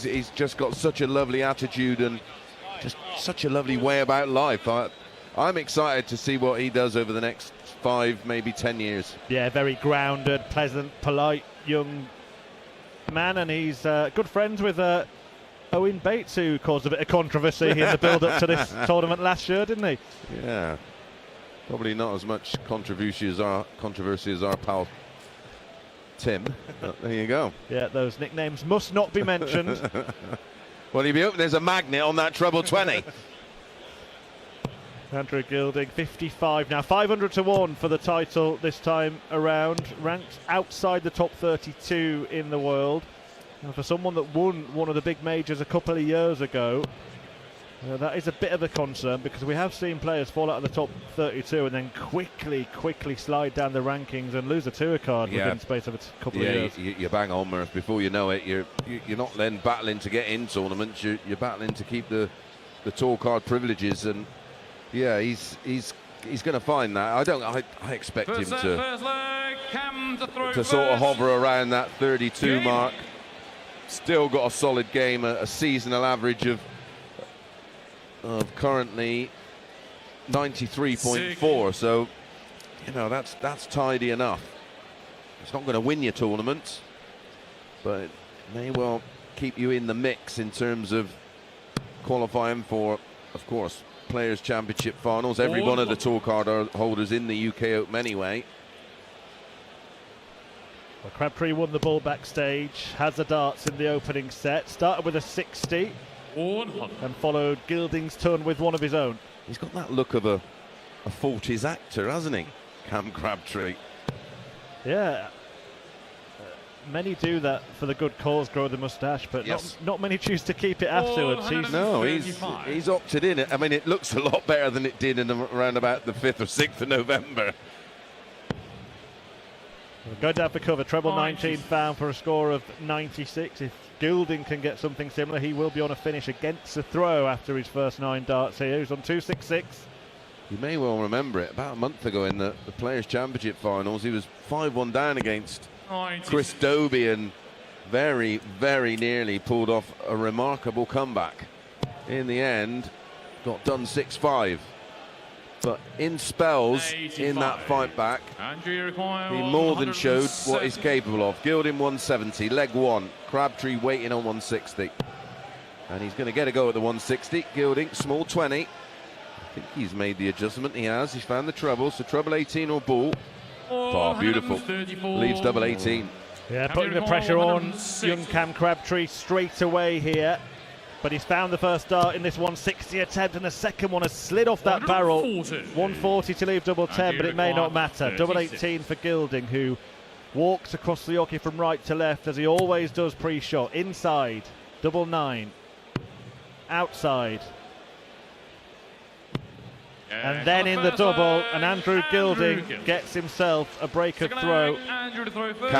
He's just got such a lovely attitude and just such a lovely way about life. I'm excited to see what he does over the next 5, maybe 10 years. Yeah, very grounded, pleasant, polite young man, and he's good friends with Owen Bates, who caused a bit of controversy in the build-up to this tournament last year, didn't he? Yeah, probably not as much controversy as our pal Tim. But there you go. Yeah, those nicknames must not be mentioned. Well, he'll be hoping there's a magnet on that treble 20. Andrew Gilding, 55 now, 500 to 1 for the title this time around, ranked outside the top 32 in the world. And for someone that won one of the big majors a couple of years ago, that is a bit of a concern, because we have seen players fall out of the top 32 and then quickly slide down the rankings and lose a tour card within the space of a couple of years. You bang on, Murph. Before you know it, you're not then battling to get in tournaments. You're battling to keep the tour card privileges, and yeah, he's going to find that. I expect him to sort of hover around that 32 mark. Still got a solid game, a seasonal average of currently 93.4, so you know that's tidy enough. It's not going to win your tournaments, but it may well keep you in the mix in terms of qualifying for, of course, Players' Championship finals. Every one of the tour card holders in the UK Open anyway. Well, Crabtree won the ball backstage, has the darts in the opening set, started with a 60 and followed Gilding's ton with one of his own. He's got that look of a 40s actor, hasn't he, Cam Crabtree? Yeah, many do that for the good cause, grow the moustache, but not many choose to keep it afterwards. He's opted in. I mean, it looks a lot better than it did in around about the 5th or 6th of November. Going down for cover, treble 19 found for a score of 96. If Gilding can get something similar, he will be on a finish against the throw after his first 9 darts here. He's on 266. You may well remember it. About a month ago in the Players' Championship finals, he was 5-1 down against Chris Dobie and very, very nearly pulled off a remarkable comeback. In the end, got done 6-5. But in spells, 85. In that fight back, he more than showed what he's capable of. Gilding 170, leg 1. Crabtree waiting on 160. And he's going to get a go at the 160. Gilding, small 20. I think he's made the adjustment. He has. He's found the treble. So treble 18 or ball. Oh, beautiful. Leaves double 18. Yeah, putting the pressure on young Cam Crabtree straight away here. But he's found the first dart in this 160 attempt, and the second one has slid off that barrel. 140 to leave double 10, but it may not matter. Double 18 for Gilding, who walks across the hockey from right to left, as he always does pre-shot. Inside, double 9. Outside. And then in the double, and Andrew Gilding gets himself a break of throw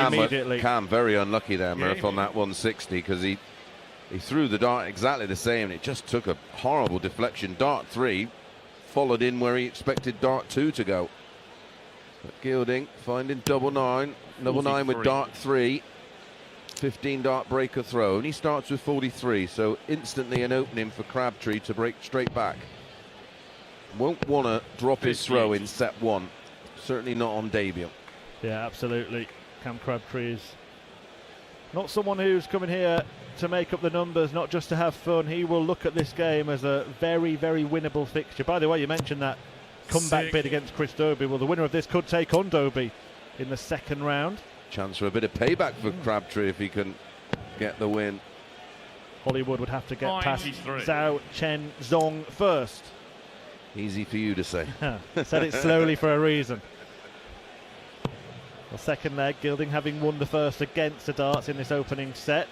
immediately. Cam very unlucky there, Murph, on that 160, because he threw the dart exactly the same, and it just took a horrible deflection. Dart 3 followed in where he expected dart 2 to go. But Gilding finding double 9 with dart 3, 15 dart breaker throw, and he starts with 43, so instantly an opening for Crabtree to break straight back. Won't want to drop his throw in set 1, certainly not on debut. Yeah, absolutely. Cam Crabtree is not someone who's coming here to make up the numbers, not just to have fun. He will look at this game as a very, very winnable fixture. By the way, you mentioned that comeback bid against Chris Dobie. Well, the winner of this could take on Dobie in the second round. Chance for a bit of payback for Crabtree if he can get the win. Hollywood would have to get past Zhao Chen Zong first. Easy for you to say. Said it slowly for a reason. The second leg, Gilding having won the first against the darts in this opening set.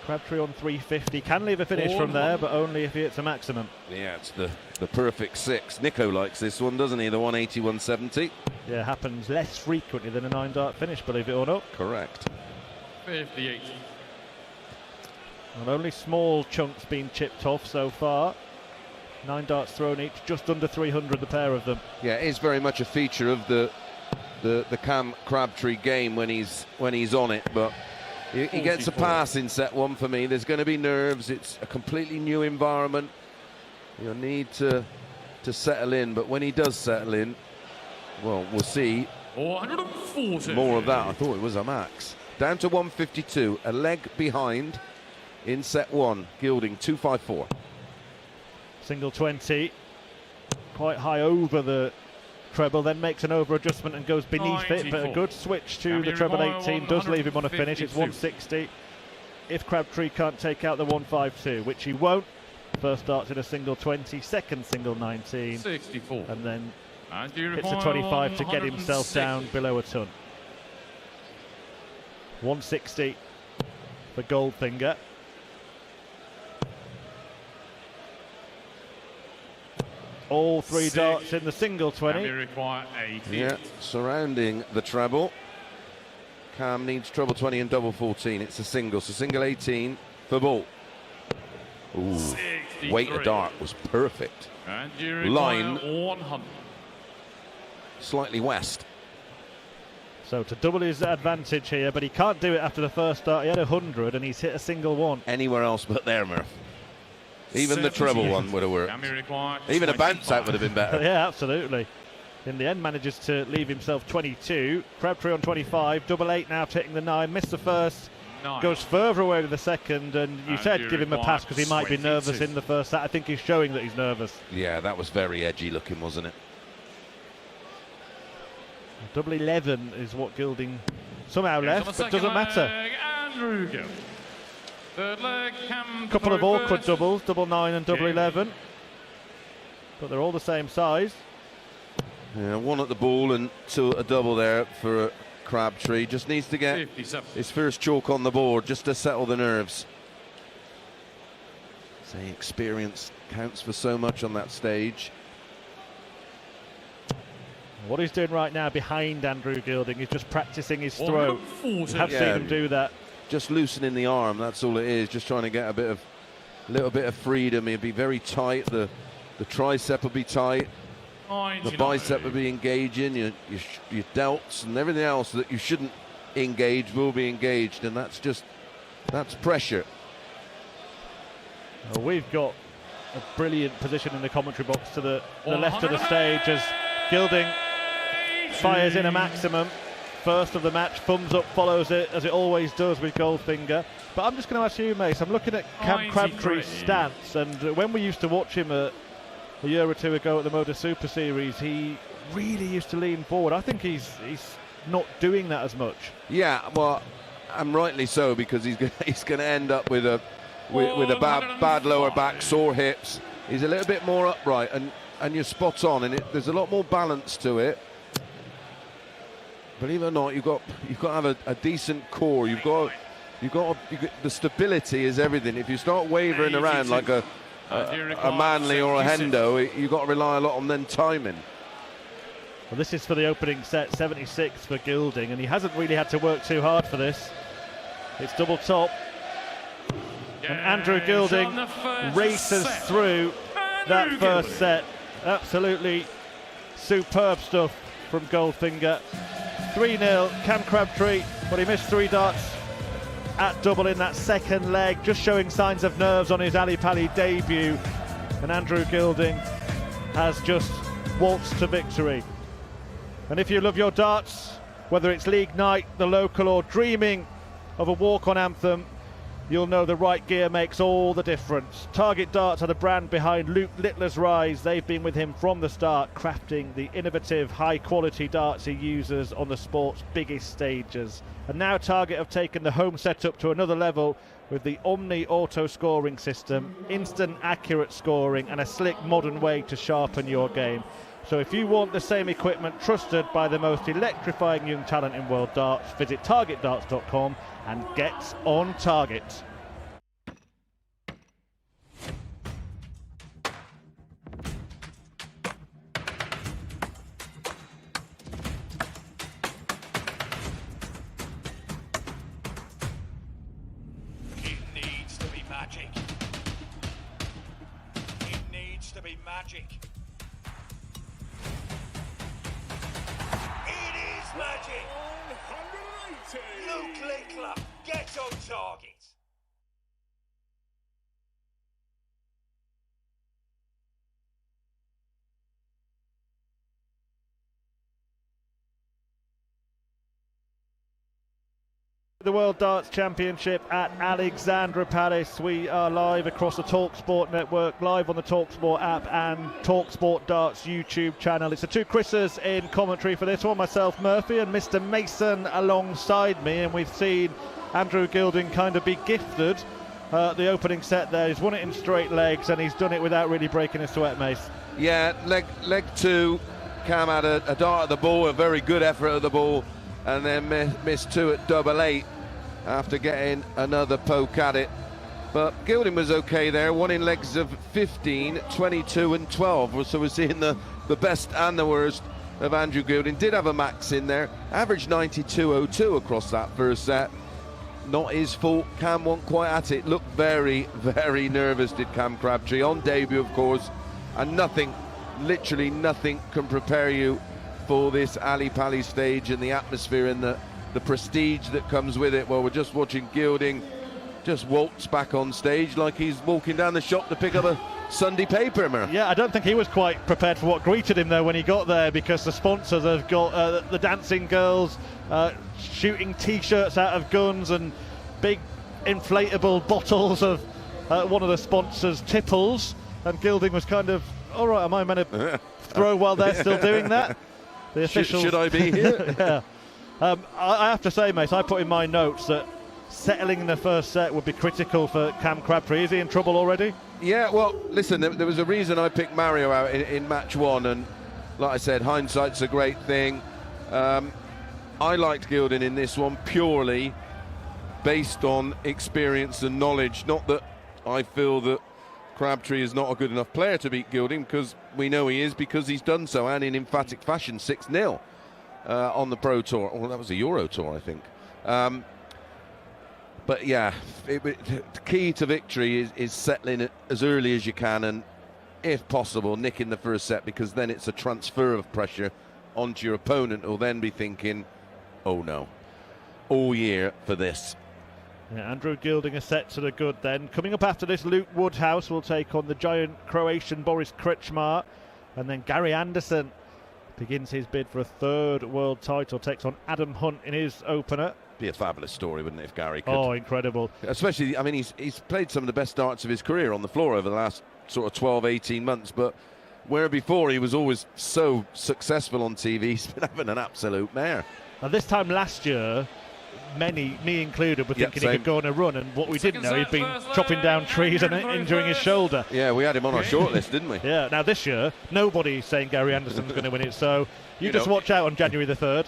Crabtree on 350, can leave a finish from there, but only if he hits a maximum. Yeah, it's the perfect 6. Nico likes this one, doesn't he? The 180, 170. Yeah, happens less frequently than a 9-dart finish, believe it or not. Correct. 58. And only small chunks being chipped off so far. 9 darts thrown each, just under 300 the pair of them. Yeah, it is very much a feature of the Cam Crabtree game when he's on it, but He gets a pass in set one for me. There's going to be nerves. It's a completely new environment. You'll need to settle in, but when he does settle in, well, we'll see more of that. I thought it was a max. Down to 152, a leg behind in set one. Gilding 254. Single 20, quite high over the treble, then makes an over adjustment and goes beneath it, but a good switch to the treble 18 does leave him on a finish. It's 160 if Crabtree can't take out the 152, which he won't. First starts in a single 20, second single 19, 64, and then hits a 25 to get himself down below a ton. 160 for Goldfinger. All three darts in the single 20. Yeah, surrounding the treble. Cam needs treble 20 and double 14. It's a single, so single 18 for ball. Ooh, weight of dart was perfect. Line 100. Slightly west. So to double his advantage here, but he can't do it after the first start. He had 100 and he's hit a single one. Anywhere else but there, Murph. Even the treble one would have worked. Even a bounce out would have been better. Yeah, absolutely. In the end, manages to leave himself 22. Crabtree on 25. Double 8 now taking the 9. Missed the first. Goes further away to the second. And you said give him a pass because he might be nervous in the first set. I think he's showing that he's nervous. Yeah, that was very edgy looking, wasn't it? Double 11 is what Gilding somehow left, but doesn't matter. Couple of awkward doubles, double 9 and double 11, but they're all the same size. Yeah, one at the ball and two at a double there for Crabtree. Just needs to get his first chalk on the board just to settle the nerves. Say experience counts for so much on that stage. What he's doing right now behind Andrew Gilding is just practicing his throw. You have seen him do that. Just loosening the arm, that's all it is. Just trying to get a little bit of freedom. He'll be very tight. The tricep will be tight. The bicep will be engaging. Your delts and everything else that you shouldn't engage will be engaged, and that's pressure. Well, we've got a brilliant position in the commentary box to the left of the stage as Gilding fires in a maximum. First of the match, thumbs up follows it, as it always does with Goldfinger. But I'm just going to ask you, Mace, I'm looking at Cam Crabtree's stance, and when we used to watch him a year or two ago at the Motor Super Series, he really used to lean forward. I think he's not doing that as much. Yeah, well, and rightly so, because he's going to end up with a bad lower back, sore hips. He's a little bit more upright, and you're spot on, and there's a lot more balance to it. Believe it or not, you've got to have a decent core. You've got the stability is everything. If you start wavering around like a Manley or a Hendo, you've got to rely a lot on then timing. Well, this is for the opening set, 76 for Gilding, and he hasn't really had to work too hard for this. It's double top, and Andrew Gilding races through that first set. Absolutely superb stuff from Goldfinger. 3-0, Cam Crabtree, but he missed 3 darts at double in that second leg, just showing signs of nerves on his Ali Pali debut. And Andrew Gilding has just waltzed to victory. And if you love your darts, whether it's league night, the local, or dreaming of a walk-on anthem, you'll know the right gear makes all the difference. Target Darts are the brand behind Luke Littler's rise. They've been with him from the start, crafting the innovative, high-quality darts he uses on the sport's biggest stages. And now Target have taken the home setup to another level with the Omni auto scoring system, instant accurate scoring, and a slick modern way to sharpen your game. So if you want the same equipment trusted by the most electrifying young talent in world darts, visit targetdarts.com and get on target. It needs to be magic. It needs to be magic. It is magic. 180. Luke Littler Get on target. The World Darts Championship at Alexandra Palace. We are live across the talkSPORT network, live on the talkSPORT app and talkSPORT Darts YouTube channel. It's the two Chris's in commentary for this one, myself Murphy and Mr Mason alongside me, and we've seen Andrew Gilding kind of be gifted the opening set there. He's won it in straight legs and he's done it without really breaking a sweat, Mace. Yeah, leg two, Cam had a dart at the ball, a very good effort at the ball, and then missed two at double eight after getting another poke at it. But Gilding was okay there, won in legs of 15, 22 and 12. So we're seeing the best and the worst of Andrew Gilding. Did have a max in there, averaged 92.02 across that first set. Not his fault, Cam wasn't quite at it. Looked very, very nervous, did Cam Crabtree, on debut of course. And nothing, literally nothing can prepare you for this Ali Pali stage and the atmosphere and the prestige that comes with it. Well, we're just watching Gilding just waltz back on stage like he's walking down the shop to pick up a Sunday paper. Yeah, I don't think he was quite prepared for what greeted him there when he got there, because the sponsors have got the dancing girls shooting t-shirts out of guns and big inflatable bottles of one of the sponsors' tipples, and Gilding was kind of, all right, am I meant to throw while they're still doing that? The officials. Should I be here? Yeah. I have to say, mate, I put in my notes that settling in the first set would be critical for Cam Crabtree. Is he in trouble already? Yeah, well, listen, there was a reason I picked Mario out in match one, and like I said, hindsight's a great thing. I liked Gilding in this one purely based on experience and knowledge. Not that I feel that Crabtree is not a good enough player to beat Gilding, because we know he is, because he's done so, and in emphatic fashion, 6-0 on the Pro Tour. Well, that was a Euro Tour, I think. But yeah, the key to victory is settling it as early as you can, and if possible, nicking the first set, because then it's a transfer of pressure onto your opponent, who'll then be thinking, oh no, all year for this. Yeah, Andrew Gilding a set to the good then. Coming up after this, Luke Woodhouse will take on the giant Croatian Boris Krčmar, and then Gary Anderson begins his bid for a third world title, takes on Adam Hunt in his opener. Be a fabulous story, wouldn't it, if Gary could? Oh, incredible. Especially, I mean, he's played some of the best darts of his career on the floor over the last sort of 12, 18 months, but where before he was always so successful on TV, he's been having an absolute mare. And this time last year, many, me included, were thinking he could go on a run, and what we didn't know, he'd been chopping down trees and injuring his shoulder. Yeah, we had him on our shortlist, didn't we? Yeah, now this year, nobody's saying Gary Anderson's going to win it, so you just watch out on January the 3rd.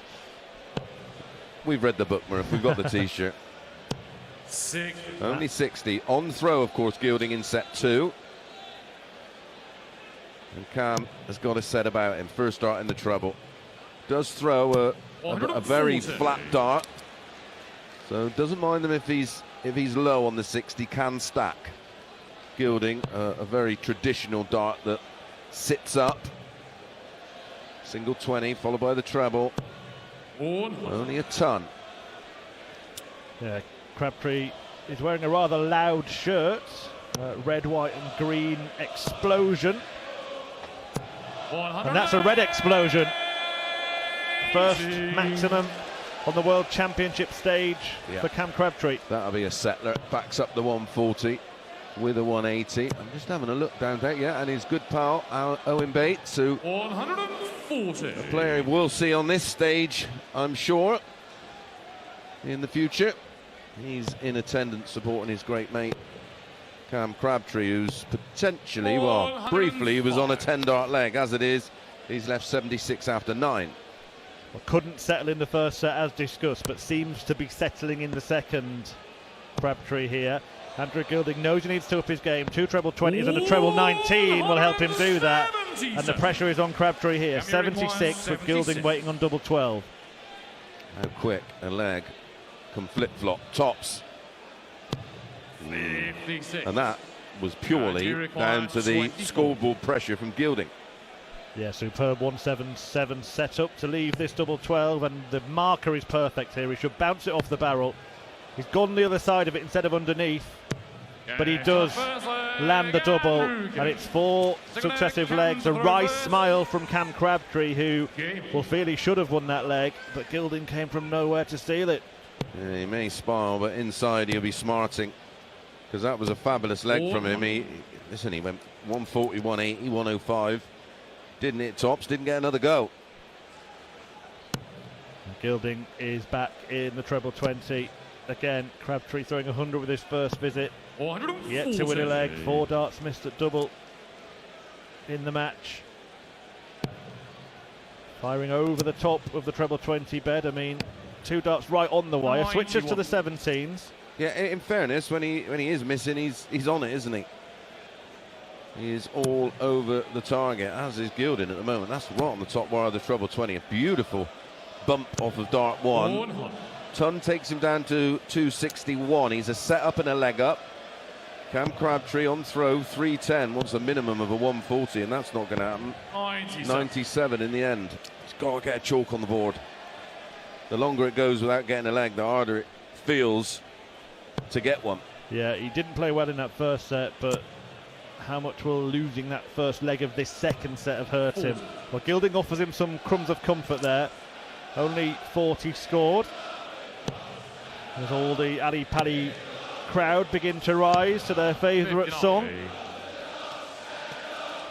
We've read the book, Murph. We've got the T-shirt. Only 60. On throw, of course, Gilding in set two. And Cam has got a set about him. First dart in the treble. Does throw a very flat dart. So doesn't mind them if he's low on the 60. Can stack. Gilding, a very traditional dart that sits up. Single 20, followed by the treble. Only a ton. Yeah, Crabtree is wearing a rather loud shirt. Red, white and green explosion. And that's a red explosion. First maximum on the World Championship stage for Cam Crabtree. That'll be a settler. Backs up the 140 with a 180. I'm just having a look down there. Yeah, and his good pal, Owen Bates, who 140. A player we'll see on this stage, I'm sure, in the future. He's in attendance supporting his great mate, Cam Crabtree, who's potentially, well, briefly was on a 10-dart leg. As it is, he's left 76 after 9. Well, couldn't settle in the first set as discussed, but seems to be settling in the second. Crabtree here. Andrew Gilding knows he needs to up his game. 2 treble 20s and a treble 19 will help him do that. And the pressure is on Crabtree here. 76 with Gilding waiting on double 12. How quick a leg can flip-flop tops. 56. And that was purely down to the scoreboard pressure from Gilding. Yeah, superb 177 setup to leave this double 12, and the marker is perfect here. He should bounce it off the barrel. He's gone the other side of it instead of underneath, but he does land the double, and it's 4 successive legs. A wry smile from Cam Crabtree, who will feel he should have won that leg, but Gilding came from nowhere to steal it. Yeah, he may smile, but inside he'll be smarting, because that was a fabulous leg from him. He went 140, 180, 105. Didn't hit tops, didn't get another go. Gilding is back in the treble 20. Again, Crabtree throwing 100 with his first visit. Yet to win a leg. 4 darts missed at double in the match. Firing over the top of the treble 20 bed. I mean, 2 darts right on the wire. Switches to the 17s. Yeah, in fairness, when he is missing, he's on it, isn't he? He is all over the target, as is Gilding at the moment. That's right on the top wire of the treble 20. A beautiful bump off of dart 1. Ton takes him down to 261. He's a set up and a leg up. Cam Crabtree on throw 310 wants a minimum of a 140, and that's not going to happen. 97 in the end. He's got to get a chalk on the board. The longer it goes without getting a leg, the harder it feels to get one. Yeah, he didn't play well in that first set, but how much will losing that first leg of this second set have hurt him? Well, Gilding offers him some crumbs of comfort there. Only 40 scored. As all the Ali Pali crowd begin to rise to their favourite song.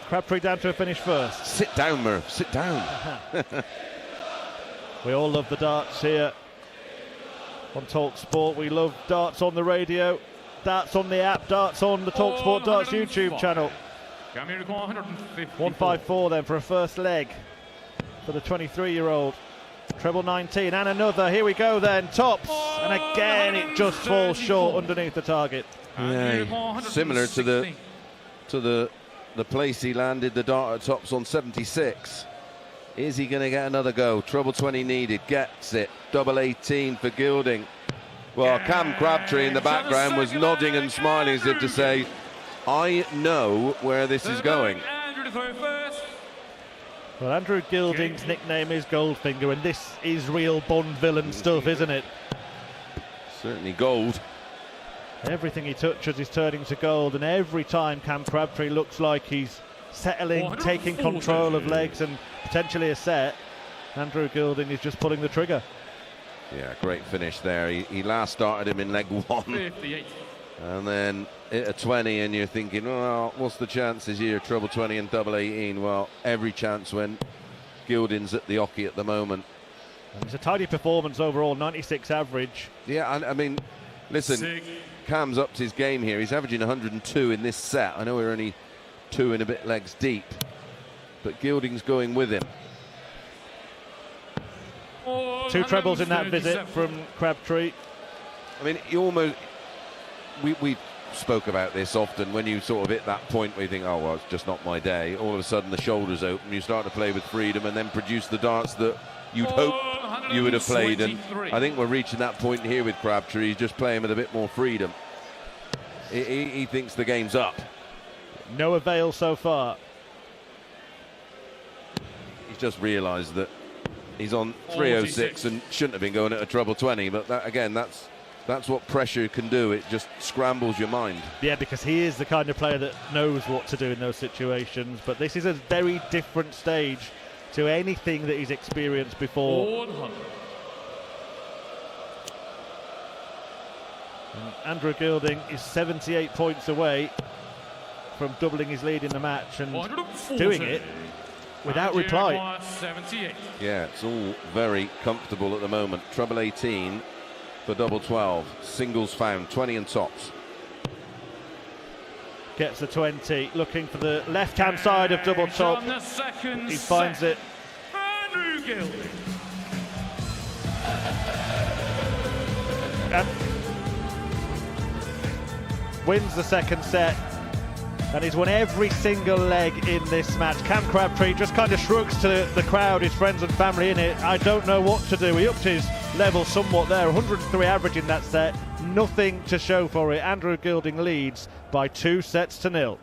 Crabtree down to a finish first. Sit down, Murph, sit down. We all love the darts here on talkSPORT. We love darts on the radio, darts on the app, darts on the talkSPORT Darts YouTube channel. 154 then for a first leg for the 23-year-old. Treble 19 and another. Here we go then. Tops, and again it just falls short underneath the target. Yeah, similar to the place he landed the dart at tops on 76. Is he going to get another go? Treble 20 needed. Gets it. Double 18 for Gilding. Well, Cam Crabtree in the background was nodding and smiling as if to say, I know where this is going. Well, Andrew Gilding's nickname is Goldfinger, and this is real Bond villain stuff, isn't it? Certainly gold. Everything he touches is turning to gold, and every time Cam Crabtree looks like he's settling, taking control of legs and potentially a set, Andrew Gilding is just pulling the trigger. Yeah, great finish there. He last started him in leg 1. 58. And then hit a 20, and you're thinking, well, what's the chances here? Treble 20 and double 18. Well, every chance when Gilding's at the hockey at the moment. And it's a tidy performance overall, 96 average. Yeah, I mean, listen, Cam's upped his game here. He's averaging 102 in this set. I know we're only 2 and a bit legs deep, but Gilding's going with him. 2 trebles in that visit from Crabtree. I mean, you almost... We spoke about this often. When you sort of hit that point where you think, oh, well, it's just not my day, all of a sudden the shoulders open, you start to play with freedom and then produce the darts that you'd hope you would have played. And I think we're reaching that point here with Crabtree. He's just playing with a bit more freedom. He thinks the game's up. No avail so far. He's just realised that he's on 306 and shouldn't have been going at a treble 20, but that, again, that's what pressure can do. It just scrambles your mind. Yeah, because he is the kind of player that knows what to do in those situations, but this is a very different stage to anything that he's experienced before. And Andrew Gilding is 78 points away from doubling his lead in the match and doing it without reply. Yeah, it's all very comfortable at the moment. Treble 18 for double 12. Singles found, 20 and tops. Gets the 20, looking for the left-hand side of double top. He finds it. Andrew Gilding. Wins the second set, and he's won every single leg in this match. Cam Crabtree just kind of shrugs to the crowd, his friends and family in it. I don't know what to do. He upped his level somewhat there. 103 average in that set. Nothing to show for it. Andrew Gilding leads by 2-0.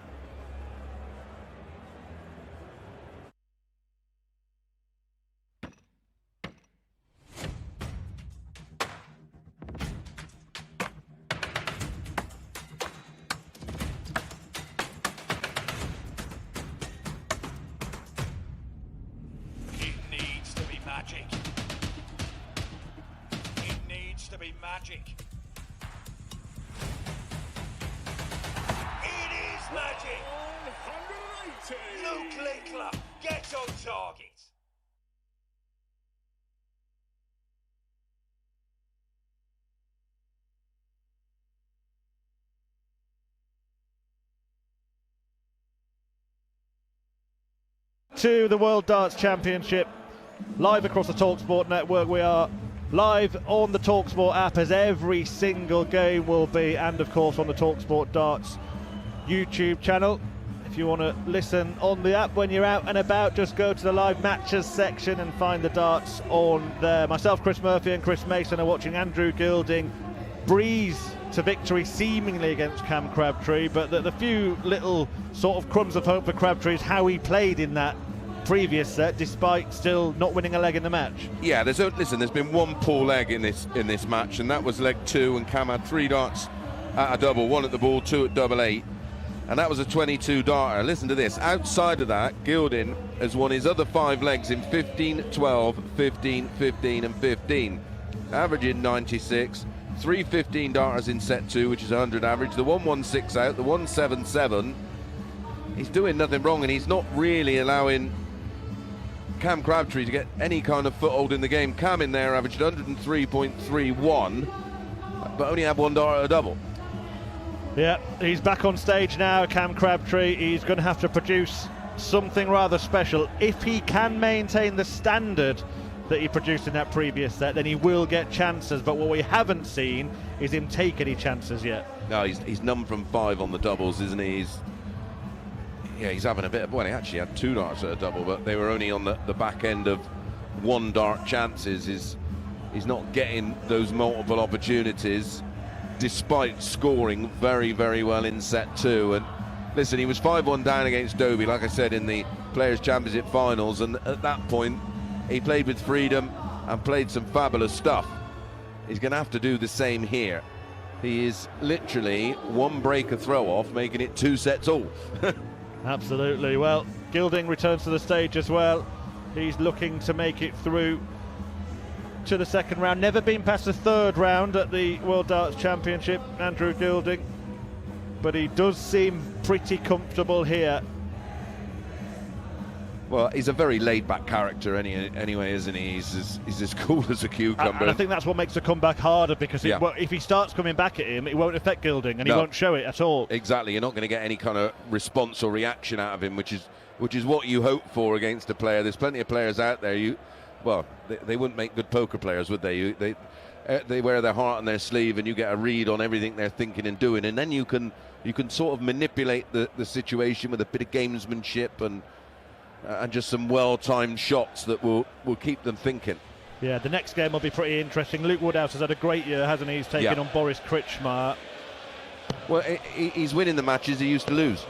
magic. It is magic. 180. Luke Linkler, get on target. To the World Darts Championship, live across the talkSPORT network. We are live on the talkSPORT app, as every single game will be, and of course on the talkSPORT Darts YouTube channel. If you want to listen on the app when you're out and about, just go to the live matches section and find the darts on there. Myself, Chris Murphy and Chris Mason are watching Andrew Gilding breeze to victory seemingly against Cam Crabtree, but the few little sort of crumbs of hope for Crabtree is how he played in that previous set, despite still not winning a leg in the match. Yeah, there's been one poor leg in this match, and that was leg 2, and Cam had 3 darts at a double, 1 at the ball, 2 at double 8, and that was a 22 darter. Listen to this, outside of that, Gilding has won his other 5 legs in 15, 12, 15, 15 and 15, averaging 96, 3 15 darters in set 2, which is 100 average, the 116 out, the 177. He's doing nothing wrong, and he's not really allowing Cam Crabtree to get any kind of foothold in the game. Cam in there averaged 103.31, but only had 1 dart at a double. Yeah, he's back on stage now, Cam Crabtree. He's going to have to produce something rather special. If he can maintain the standard that he produced in that previous set, then he will get chances, but what we haven't seen is him take any chances yet. No, he's none from 5 on the doubles, isn't he? He's having a bit of, well, he actually had 2 darts at a double, but they were only on the back end of 1 dart chances. He's not getting those multiple opportunities, despite scoring very, very well in set 2. And listen, he was 5-1 down against Dobie, like I said, in the Players' Championship finals, and at that point he played with freedom and played some fabulous stuff. He's going to have to do the same here. He is literally 1 break a throw off, making it 2 sets all. Absolutely. Well, Gilding returns to the stage as well. He's looking to make it through to the second round. Never been past the 3rd round at the World Darts Championship, Andrew Gilding, but he does seem pretty comfortable here. Well, he's a very laid-back character anyway, isn't he? He's as cool as a cucumber. And I think that's what makes the comeback harder, because if he starts coming back at him, it won't affect Gilding, and he won't show it at all. Exactly, you're not going to get any kind of response or reaction out of him, which is what you hope for against a player. There's plenty of players out there. They wouldn't make good poker players, would they? They wear their heart on their sleeve, and you get a read on everything they're thinking and doing, and then you can sort of manipulate the situation with a bit of gamesmanship and just some well-timed shots that will keep them thinking. Yeah, the next game will be pretty interesting. Luke Woodhouse has had a great year, hasn't he? He's taken on Boris Kritschmar. Well, he's winning the matches he used to lose.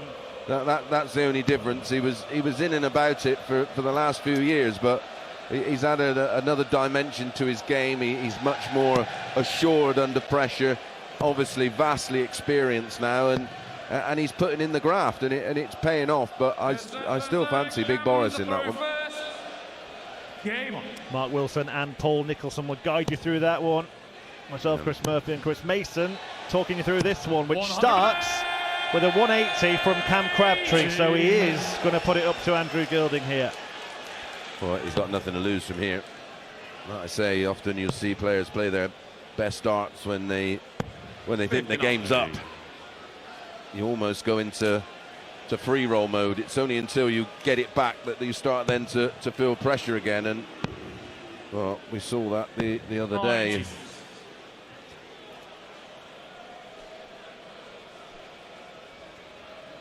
That's the only difference. He was in and about it for the last few years, but he's added another dimension to his game. He's much more assured under pressure, obviously vastly experienced now, and he's putting in the graft, and it's paying off. But I still fancy Big Boris in that one. Mark Wilson and Paul Nicholson will guide you through that one. Myself, Chris Murphy and Chris Mason talking you through this one, which starts with a 180 from Cam Crabtree, so he is going to put it up to Andrew Gilding here. Well, he's got nothing to lose from here. Like I say, often you'll see players play their best darts when they think the game's up. You almost go into free roll mode. It's only until you get it back that you start then to feel pressure again, and well, we saw that the other day.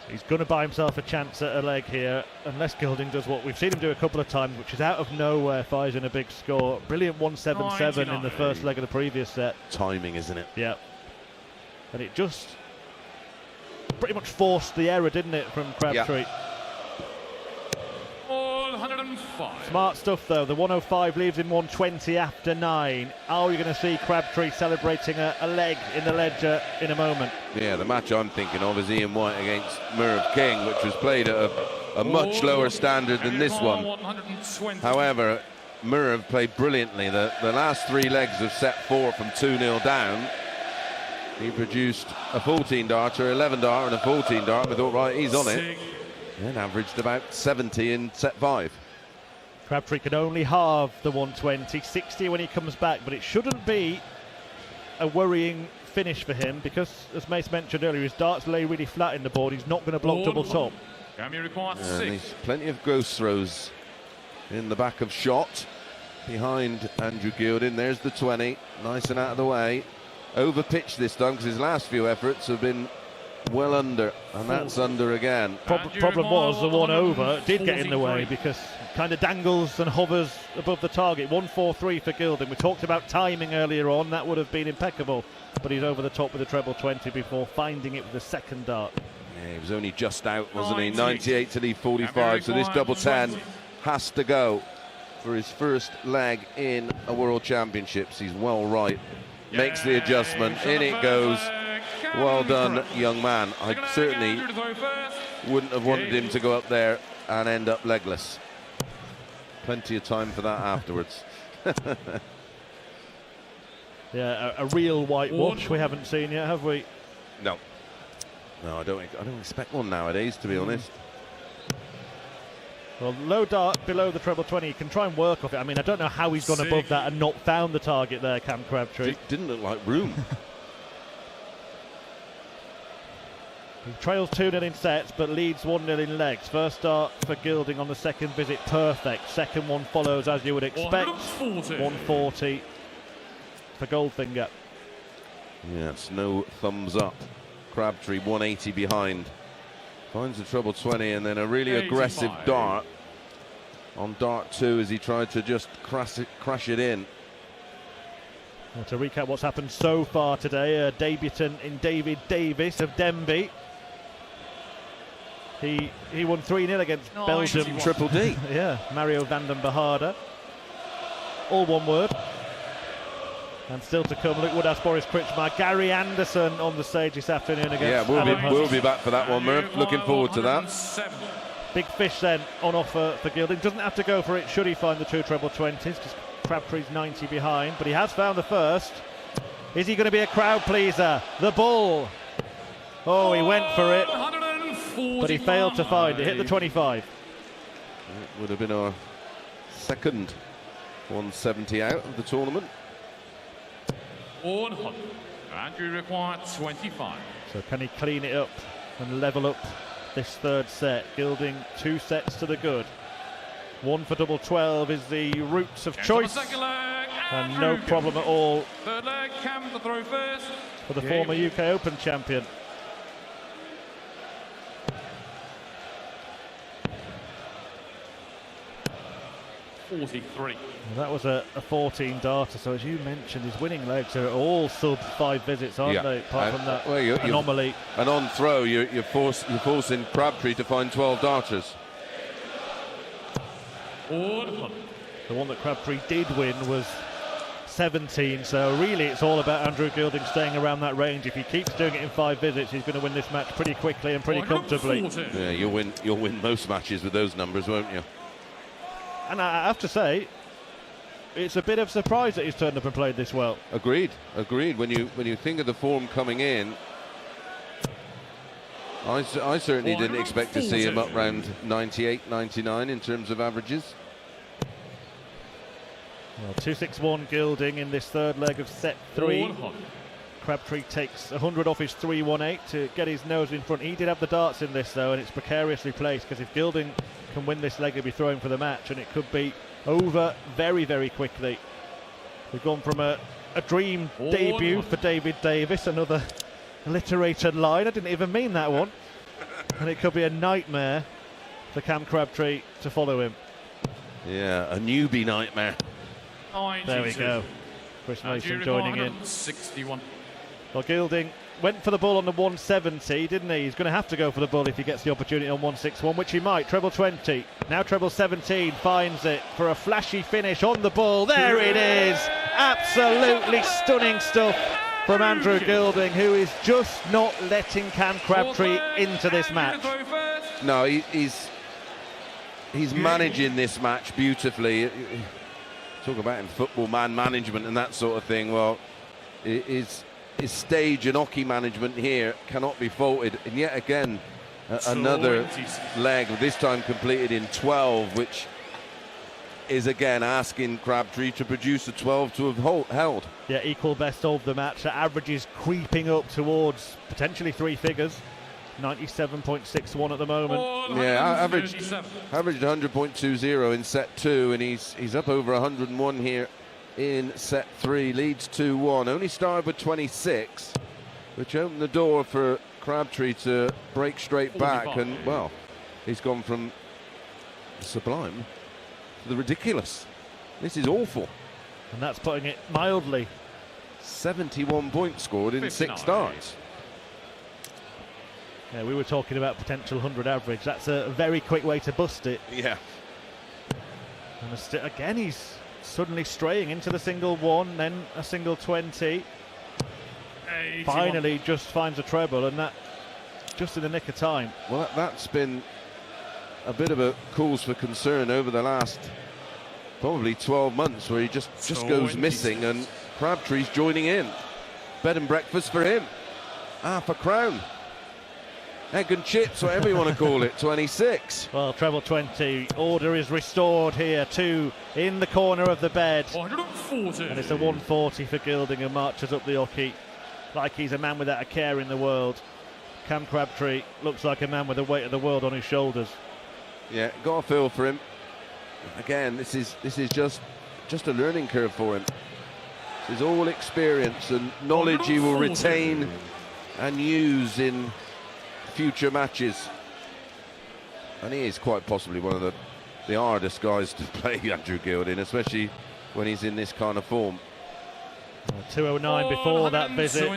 He's going to buy himself a chance at a leg here, unless Gilding does what we've seen him do a couple of times, which is out of nowhere, fires in a big score. Brilliant 177 in the first leg of the previous set. Timing, isn't it? Yeah. And it just pretty much forced the error, didn't it, from Crabtree? Yeah. 105. Smart stuff, though. The 105 leaves him 120 after 9. Are we going to see Crabtree celebrating a leg in the ledger in a moment? Yeah, the match I'm thinking of is Ian White against Merv King, which was played at a much lower standard than this one. However, Merv played brilliantly. The last 3 legs of set 4 from 2-0 down, he produced a 14 darter, 11 dart and a 14 dart. We thought, right, he's on it. And averaged about 70 in set 5. Crabtree can only halve the 120, 60 when he comes back, but it shouldn't be a worrying finish for him because, as Mace mentioned earlier, his darts lay really flat in the board. He's not going to block double top. And he's plenty of ghost throws in the back of shot behind Andrew Gilding. There's the 20, nice and out of the way. Over pitch this time because his last few efforts have been well under, and that's under again. Problem was the one over did get in the way because kind of dangles and hovers above the target. 143 for Gilding. We talked about timing earlier on, that would have been impeccable, but he's over the top with a treble 20 before finding it with the second dart. Yeah, he was only just out, wasn't he? 98 to leave 45, so this double 10 has to go for his first leg in a World Championships. He's well right, makes the adjustment, in it goes. Well done, young man. I certainly wouldn't have wanted him to go up there and end up legless. Plenty of time for that afterwards. Yeah, a real whitewash we haven't seen yet, have we? No. No, I don't expect one nowadays, to be honest. Well, low dart below the treble 20, he can try and work off it. I mean, I don't know how he's gone above that and not found the target there, Cam Crabtree. Didn't look like room. He trails 2-0 in sets, but leads 1-0 in legs. First dart for Gilding on the second visit, perfect. Second one follows as you would expect. 140 for Goldfinger. Yes, no thumbs up. Crabtree 180 behind. Finds the treble 20 and then a really aggressive dart on dart 2 as he tried to just crash it in. Well, to recap what's happened so far today, a debutant in David Davis of Denby. He won 3-0 against Belgium. Triple D. Yeah, Mario van den Behade. All one word. And still to come, Luke Woodhouse, Boris Kritschmar, Gary Anderson on the stage this afternoon against we'll be back for that one, Murph. Looking forward to that. Big fish then on offer for Gilding. Doesn't have to go for it should he find the 2 treble 20s because Crabtree's 90 behind, but he has found the first. Is he going to be a crowd pleaser? The ball. Oh, he went for it, but he failed to find it. Hit the 25. It would have been our second 170 out of the tournament. 100. Andrew required 25. So can he clean it up and level up this third set? Gilding 2 sets to the good. 1 for double 12 is the routes of choice, and no problem at all Third leg, Cam to throw first. for the former UK Open champion. .43. That was a 14 darter, so as you mentioned, his winning legs are all sub 5 visits, aren't they? Apart from that anomaly. And on throw, you're forcing Crabtree to find 12 darters. 100. The one that Crabtree did win was 17, so really it's all about Andrew Gilding staying around that range. If he keeps doing it in 5 visits, he's going to win this match pretty quickly and pretty comfortably. Yeah, you'll win most matches with those numbers, won't you? And I have to say, it's a bit of a surprise that he's turned up and played this well. Agreed. When you think of the form coming in, I certainly didn't expect to see him up round 98, 99 in terms of averages. Well, 2-6-1 Gilding in this third leg of set 3. Crabtree takes 100 off his 3-1-8 to get his nose in front. He did have the darts in this though, and it's precariously placed because if Gilding can win this leg, he'll be throwing for the match, and it could be over very, very quickly. We've gone from a dream debut for David Davis, another alliterated line. I didn't even mean that one. And it could be a nightmare for Cam Crabtree to follow him. Yeah, a newbie nightmare. There we go. Chris Mason joining in. 61. Well, Gilding went for the ball on the 170, didn't he? He's going to have to go for the ball if he gets the opportunity on 161, which he might. Treble 20. Now treble 17 finds it for a flashy finish on the ball. There it is. Absolutely stunning stuff from Andrew Gilding, who is just not letting Cam Crabtree into this match. No, he's managing this match beautifully. talk about in football man management and that sort of thing. Well, his stage and hockey management here cannot be faulted. And yet again, another leg, this time completed in 12, which is again asking Crabtree to produce a 12 to have held. Yeah, equal best of the match. The average is creeping up towards potentially 3 figures. 97.61 at the moment. Yeah, averaged 100.20 in set 2, and he's up over 101 here in set 3. Leads 2-1. Only started with 26, which opened the door for Crabtree to break straight back, and well, he's gone from sublime to the ridiculous. This is awful. And that's putting it mildly. 71 points scored in 6 starts. Yeah, we were talking about potential 100 average. That's a very quick way to bust it. Yeah. And again, he's suddenly straying into the single 1, then a single 20. 81. Finally just finds a treble, and that just in the nick of time. Well, that's been a bit of a cause for concern over the last probably 12 months, where he just goes missing, and Crabtree's joining in. Bed and breakfast for him. Half a crown. Egg and chips, whatever you want to call it. 26. Well, treble 20. Order is restored here. 2 in the corner of the bed. 140. And it's a 140 for Gilding, and marches up the hockey like he's a man without a care in the world. Cam Crabtree looks like a man with the weight of the world on his shoulders. Yeah, got a feel for him. Again, this is just a learning curve for him. This is all experience and knowledge he will retain and use in future matches. And he is quite possibly one of the hardest guys to play, Andrew Gilding, especially when he's in this kind of form. 209 before that visit,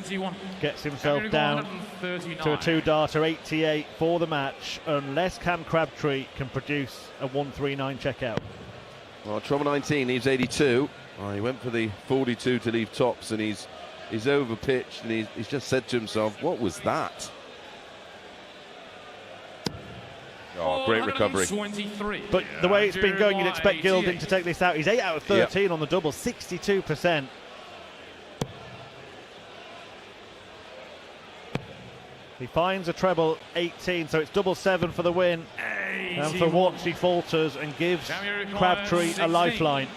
gets himself down to a 2-darter, 88 for the match, unless Cam Crabtree can produce a 139 checkout. Well, treble 19 leaves 82. Oh, he went for the 42 to leave tops, and he's over pitched, and he's just said to himself, what was that? Oh, great recovery. But the way it's been going, you'd expect Gilding to take this out. He's 8 out of 13 on the double, 62%. He finds a treble 18, so it's double 7 for the win. And for once he falters and gives Crabtree a lifeline.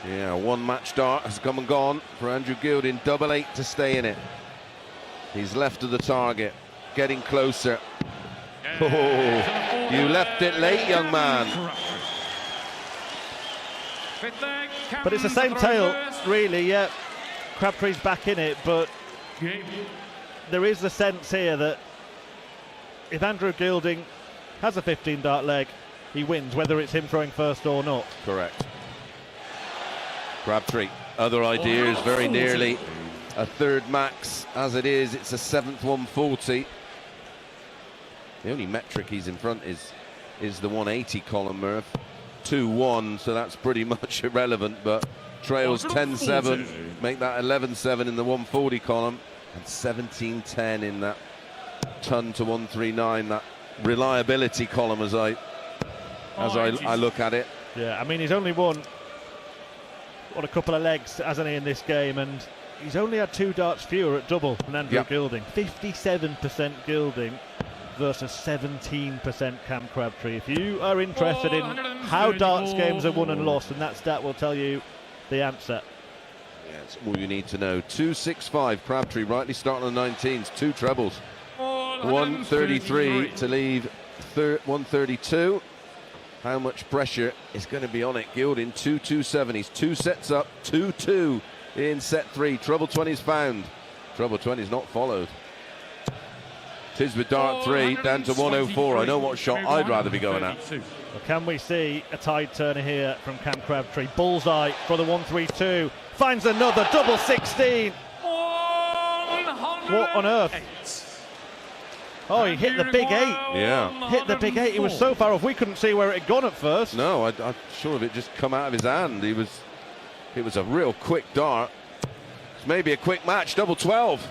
Yeah, one match start has come and gone for Andrew Gilding. Double 8 to stay in it. He's left of the target, getting closer. Oh, you left it late, young man. But it's the same tale, really. Yeah, Crabtree's back in it, but there is the sense here that if Andrew Gilding has a 15-dart leg, he wins, whether it's him throwing first or not. Correct. Crabtree, other ideas, very nearly a third max. As it is, it's a 7th 140. The only metric he's in front is the 180 column, Murph. 2-1, so that's pretty much irrelevant, but trails 10-7, make that 11-7 in the 140 column, and 17-10 in that ton to 139, that reliability column as I look at it. Yeah, I mean, he's only won a couple of legs, hasn't he, in this game, and he's only had 2 darts fewer at double than Andrew Gilding. 57% Gilding versus 17% Cam Crabtree. If you are interested in how darts games are won and lost, and that stat will tell you the answer. Yeah, it's all you need to know. 265, Crabtree rightly starting on the 19s, 2 trebles. 133 to leave 132. How much pressure is going to be on it? Gilding 2-2-7. He's 2 sets up, 2-2 in set 3. Treble 20's found. Treble 20's not followed. Tis with dart 3 down to 104. I know what shot I'd rather be going at. Well, can we see a tide turner here from Cam Crabtree? Bullseye for the 132. Finds another double 16. What on earth? Oh, he hit the big 8. Yeah. Hit the big 8. He was so far off, we couldn't see where it had gone at first. No, I'm sure of it just come out of his hand. It was a real quick dart. It's maybe a quick match, double 12.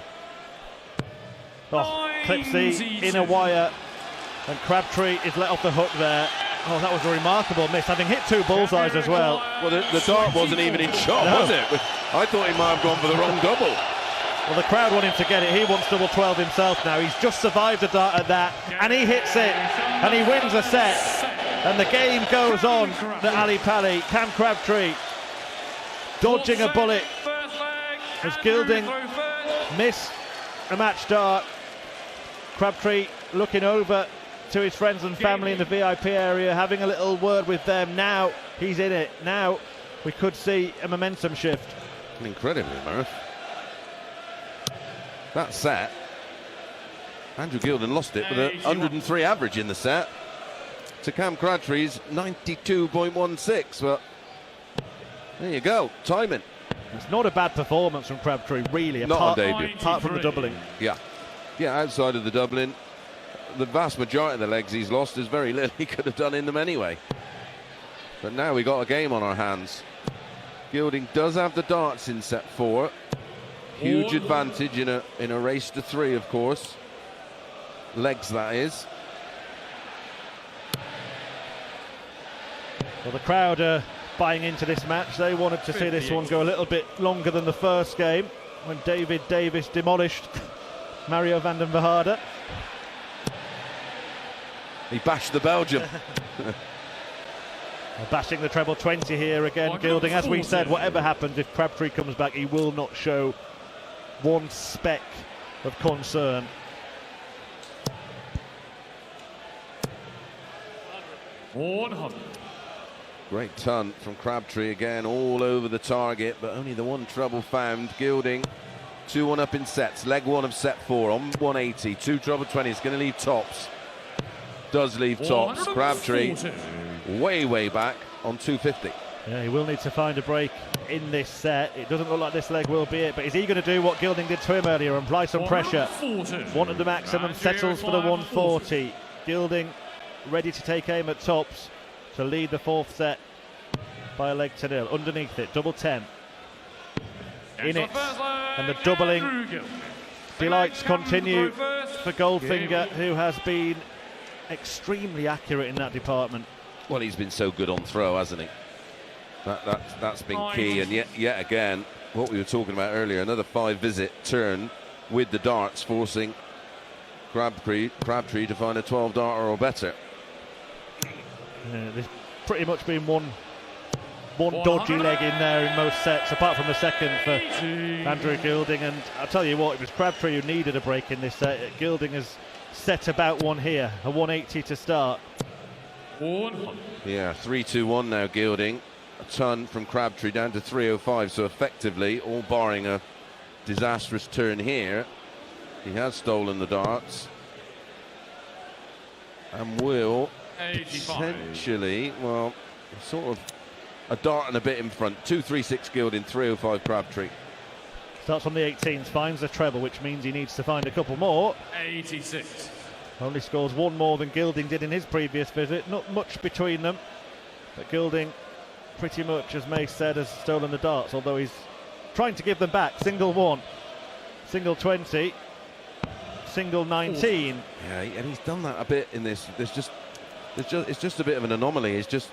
Oh, clips the inner wire, and Crabtree is let off the hook there. Oh, that was a remarkable miss, having hit 2 bullseyes as well. Well, the dart wasn't even in shot, was it? I thought he might have gone for the wrong double. Well, the crowd want him to get it. He wants double 12 himself now. He's just survived a dart at that, and he hits it, and he wins a set. And the game goes on at Ali Pali. Cam Crabtree dodging a bullet as Gilding missed a match dart. Crabtree looking over to his friends and family in the VIP area, having a little word with them. Now he's in it. Now we could see a momentum shift. Incredibly, Murph. That set, Andrew Gilding lost it with a 103 average in the set to Cam Crabtree's 92.16. But there you go, timing. It's not a bad performance from Crabtree, really, Not on debut. apart from the doubling. Yeah, outside of the doubling, the vast majority of the legs he's lost is very little he could have done in them anyway. But now we got a game on our hands. Gilding does have the darts in set 4. Huge advantage in a race to 3, of course. Legs, that is. Well, the crowd are buying into this match. They wanted to see this one go a little bit longer than the first game when David Davis demolished Mario van den Verharde. He bashed the Belgium. Bashing the treble 20 here again, Gilding. As we said, whatever happens, if Crabtree comes back, he will not show one speck of concern. Great ton from Crabtree again, all over the target, but only the one trouble found. Gilding 2-1 up in sets. Leg 1 of set 4 on 180. 2 treble 20. It's going to leave tops. Does leave tops. Crabtree way back on 250. Yeah, he will need to find a break in this set. It doesn't look like this leg will be it, but is he going to do what Gilding did to him earlier and apply some pressure? Wanted the maximum, settles for the 140. Gilding ready to take aim at tops to lead the 4th set by a leg to nil. Underneath it, double 10. In it, and the doubling delights continue for Goldfinger, who has been extremely accurate in that department. Well, he's been so good on throw, hasn't he? That's been key, and yet again, what we were talking about earlier, another 5-visit turn with the darts, forcing Crabtree to find a 12-darter or better. There's pretty much been one dodgy leg in there in most sets, apart from the second for Andrew Gilding. And I'll tell you what, it was Crabtree who needed a break in this set. Gilding has set about one here, a 180 to start. Yeah, 3-2-1 now, Gilding. A ton from Crabtree down to 305, so effectively, all barring a disastrous turn here, he has stolen the darts and will potentially, well, sort of a dart and a bit in front. 2-3-6 Gilding, 305 Crabtree. Starts on the 18th, finds the treble, which means he needs to find a couple more. 86. Only scores one more than Gilding did in his previous visit. Not much between them, but Gilding pretty much, as May said, has stolen the darts, although he's trying to give them back. Single 1, single 20, single 19. Yeah, and he's done that a bit in this. It's just a bit of an anomaly. He's just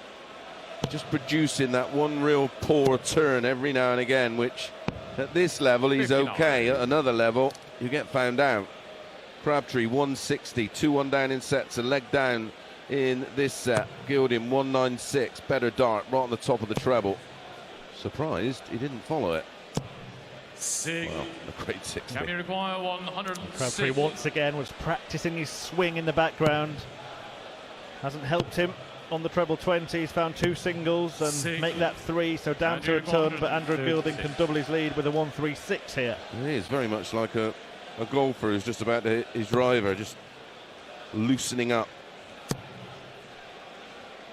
producing that one real poor turn every now and again, which at this level he's okay. At another level, you get found out. Crabtree 160, 2-1 down in sets, a leg down in this set. Gilding 196, better dart right on the top of the treble. Surprised he didn't follow it. Well, a great 60. Can you require 106? Crabtree once again was practicing his swing in the background. Hasn't helped him on the treble 20. He's found 2 singles and make that 3, so down to a ton, but Andrew Gilding can double his lead with a 136 here. He is very much like a golfer who's just about to hit his driver, just loosening up.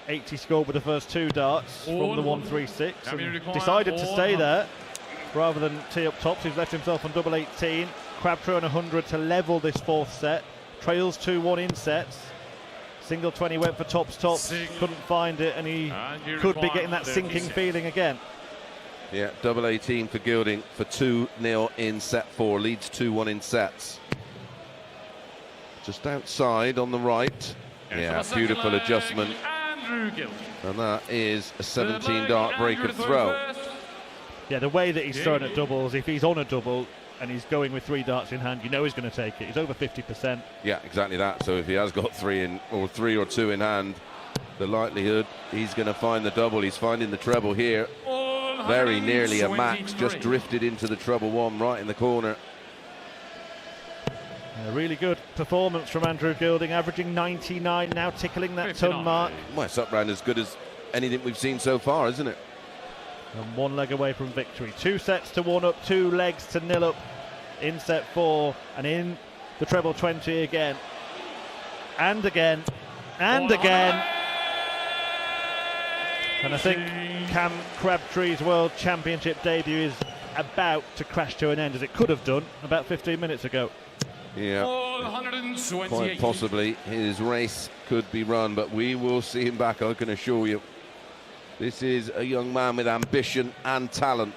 80 scored with the first 2 darts from the 136 and decided to stay there rather than tee up tops. He's left himself on double 18. Crabtree on 100 to level this 4th set. Trails 2-1 in sets. Single 20 went for tops, couldn't find it, and he could be getting that sinking feeling again. Yeah, double 18 for Gilding for 2-0 in set 4. Leads 2-1 in sets. Just outside on the right. Yeah, beautiful adjustment Andrew Gilding. And that is a 17-dart break of throw. Yeah, the way that he's throwing at doubles, if he's on a double and he's going with 3 darts in hand, you know he's going to take it. He's over 50%. Yeah, exactly that. So if he has got 3 or 2 in hand, the likelihood he's going to find the double. He's finding the treble here. Very nearly a max, just drifted into the treble 1 right in the corner. A really good performance from Andrew Gilding, averaging 99 now, tickling that ton mark. Well, it's up round as good as anything we've seen so far, isn't it? And 1 leg away from victory. 2 sets to 1 up, 2 legs to 0 up in set 4, and in the treble 20 again. And again. And again. And I think Cam Crabtree's World Championship debut is about to crash to an end, as it could have done about 15 minutes ago. Yeah, quite possibly his race could be run, but we will see him back, I can assure you. This is a young man with ambition and talent,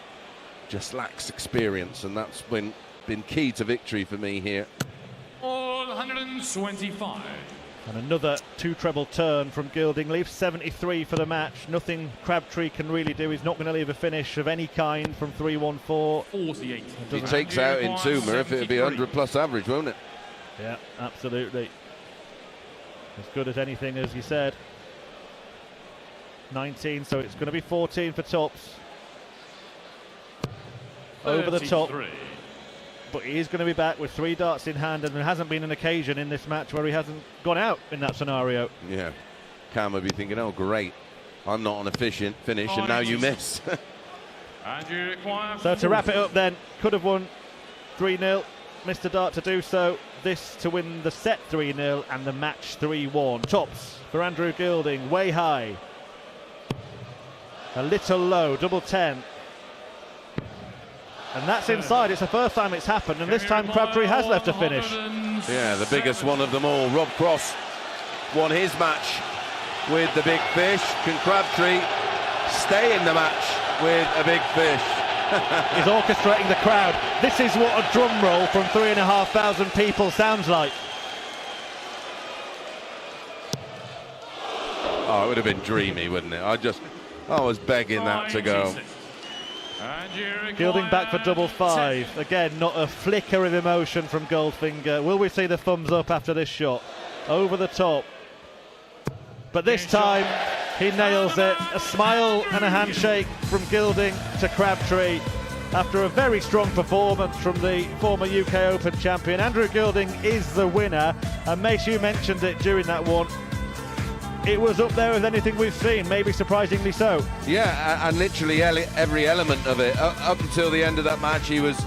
just lacks experience, and that's been key to victory for me here. 125. And another 2 treble turn from Gilding leaves 73 for the match. Nothing Crabtree can really do. He's not going to leave a finish of any kind from 3-1-4. 48. He takes out in Tuma, if it'll be 100+ average, won't it? Yeah, absolutely. As good as anything, as you said. 19, so it's going to be 14 for tops. Over the top. But he is going to be back with 3 darts in hand, and there hasn't been an occasion in this match where he hasn't gone out in that scenario. Yeah, Cam will be thinking, oh great, I'm not an efficient finish, and now you miss. So to wrap it up then, could have won 3-0, missed a dart to do so. This to win the set 3-0 and the match 3-1. Tops for Andrew Gilding, way high. A little low, double 10. And that's inside. It's the first time it's happened, and this time Crabtree has left a finish. Yeah, the biggest one of them all. Rob Cross won his match with the big fish. Can Crabtree stay in the match with a big fish? He's orchestrating the crowd. This is what a drum roll from 3,500 people sounds like. Oh, it would have been dreamy, wouldn't it? I was begging that to go. Gilding back for double 5. Again, not a flicker of emotion from Goldfinger. Will we see the thumbs up after this shot? Over the top. But this time, he nails it. A smile and a handshake from Gilding to Crabtree after a very strong performance from the former UK Open champion. Andrew Gilding is the winner, and Mace, you mentioned it during that one. It was up there with anything we've seen, maybe surprisingly so. Yeah, and literally every element of it. Up until the end of that match, he was,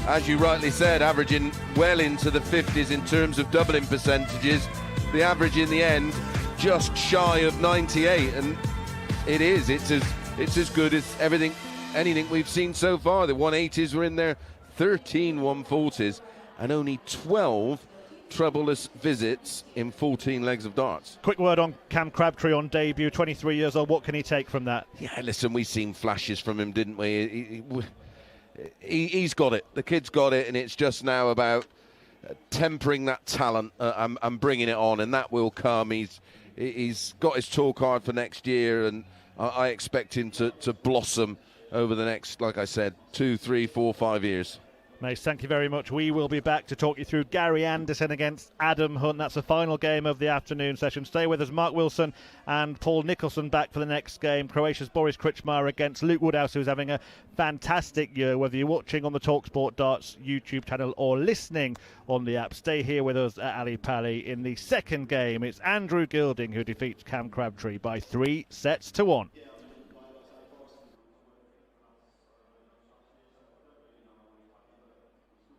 as you rightly said, averaging well into the 50s in terms of doubling percentages. The average in the end, just shy of 98, and it's as good as anything we've seen so far. The 180s were in there, 13 140s, and only 12 troubleless visits in 14 legs of darts. Quick word on Cam Crabtree on debut, 23 years old. What can he take from that? Yeah, listen, we've seen flashes from him, didn't we? He's got it. The kid's got it, and it's just now about tempering that talent and bringing it on, and that will come. He's got his tour card for next year, and I expect him to blossom over the next, like I said, 2, 3, 4, 5 years. Mace, thank you very much. We will be back to talk you through Gary Anderson against Adam Hunt. That's the final game of the afternoon session. Stay with us. Mark Wilson and Paul Nicholson back for the next game. Croatia's Boris Kričmar against Luke Woodhouse, who's having a fantastic year. Whether you're watching on the talkSPORT Darts YouTube channel or listening on the app, stay here with us at Ali Pali. In the second game, it's Andrew Gilding who defeats Cam Crabtree by 3 sets to 1.